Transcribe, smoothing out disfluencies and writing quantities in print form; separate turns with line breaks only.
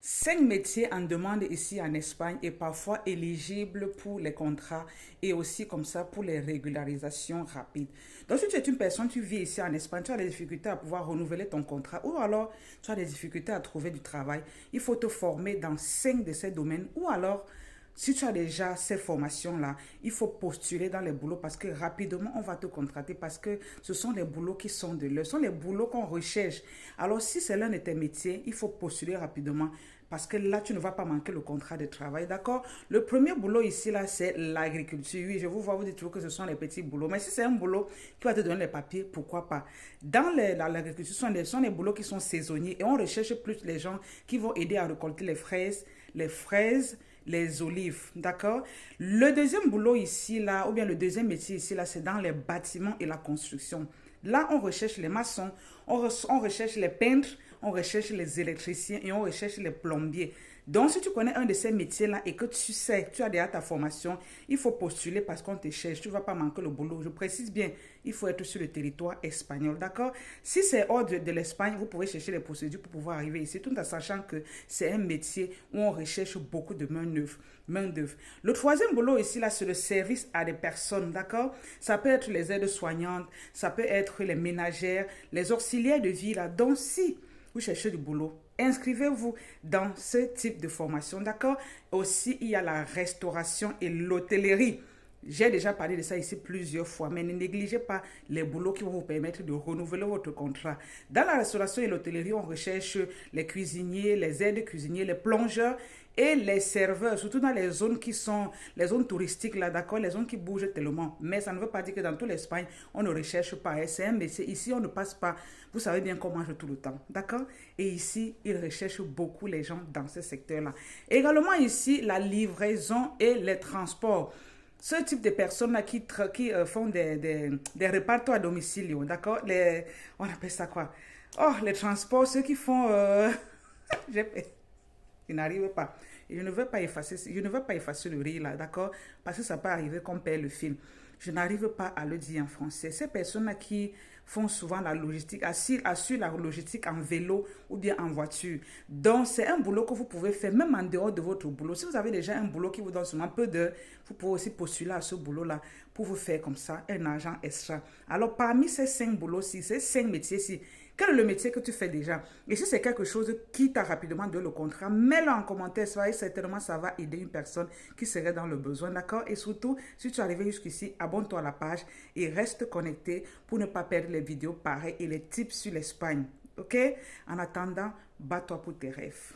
5 métiers en demande ici en Espagne et parfois éligibles pour les contrats et aussi comme ça pour les régularisations rapides. Donc si tu es une personne, tu vis ici en Espagne, tu as des difficultés à pouvoir renouveler ton contrat ou alors tu as des difficultés à trouver du travail, il faut te former dans 5 de ces domaines ou alors si tu as déjà ces formations-là, il faut postuler dans les boulots parce que rapidement, on va te contrater parce que ce sont les boulots qui sont de l'heure, ce sont les boulots qu'on recherche. Alors, si c'est l'un de tes métiers, il faut postuler rapidement parce que là, tu ne vas pas manquer le contrat de travail, d'accord? Le premier boulot ici, là, c'est l'agriculture. Oui, je vous vois, vous dites toujours que ce sont les petits boulots. Mais si c'est un boulot qui va te donner les papiers, pourquoi pas? L'agriculture, ce sont des boulots qui sont saisonniers et on recherche plus les gens qui vont aider à récolter les fraises, les olives, d'accord? Le deuxième boulot ici, là, ou bien le deuxième métier ici, là, c'est dans les bâtiments et la construction. Là, on recherche les maçons, on recherche les peintres, on recherche les électriciens et on recherche les plombiers. Donc, si tu connais un de ces métiers-là et que tu sais, tu as déjà ta formation, il faut postuler parce qu'on te cherche. Tu ne vas pas manquer le boulot. Je précise bien, il faut être sur le territoire espagnol, d'accord? Si c'est hors de l'Espagne, vous pouvez chercher les procédures pour pouvoir arriver ici, tout en sachant que c'est un métier où on recherche beaucoup de main-d'œuvre. Le troisième boulot ici, là, c'est le service à des personnes, d'accord? Ça peut être les aides-soignantes, ça peut être les ménagères, les auxiliaires de vie, là. Donc, si vous cherchez du boulot, inscrivez-vous dans ce type de formation, d'accord? Aussi, il y a la restauration et l'hôtellerie. J'ai déjà parlé de ça ici plusieurs fois, mais ne négligez pas les boulots qui vont vous permettre de renouveler votre contrat. Dans la restauration et l'hôtellerie, on recherche les cuisiniers, les aides-cuisiniers, les plongeurs et les serveurs, surtout dans les zones qui sont les zones touristiques, là, d'accord, les zones qui bougent tellement. Mais ça ne veut pas dire que dans toute l'Espagne, on ne recherche pas. C'est un métier. Ici, on ne passe pas. Vous savez bien qu'on mange tout le temps, d'accord? Et ici, ils recherchent beaucoup les gens dans ce secteur-là. Également ici, la livraison et les transports. Ce type de personnes-là qui font des repartos à domicile, d'accord? On appelle ça quoi? Oh, les transports, ceux qui font... je n'arrive pas. Et je ne veux pas effacer le rire là, d'accord? Parce que ça peut arriver qu'on perd le film. Je n'arrive pas à le dire en français. Ces personnes-là qui font souvent la logistique, assurent la logistique en vélo ou bien en voiture. Donc, c'est un boulot que vous pouvez faire même en dehors de votre boulot. Si vous avez déjà un boulot qui vous donne seulement un peu d'heures, vous pouvez aussi postuler à ce boulot-là pour vous faire comme ça un argent extra. Alors, parmi ces 5 boulots-ci, ces 5 métiers-ci, quel est le métier que tu fais déjà? Et si c'est quelque chose qui t'a rapidement donné le contrat, mets-le en commentaire. Certainement, ça va aider une personne qui serait dans le besoin, d'accord? Et surtout, si tu es arrivé jusqu'ici, abonne-toi à la page et reste connecté pour ne pas perdre les vidéos pareilles et les tips sur l'Espagne, ok? En attendant, bats-toi pour tes rêves.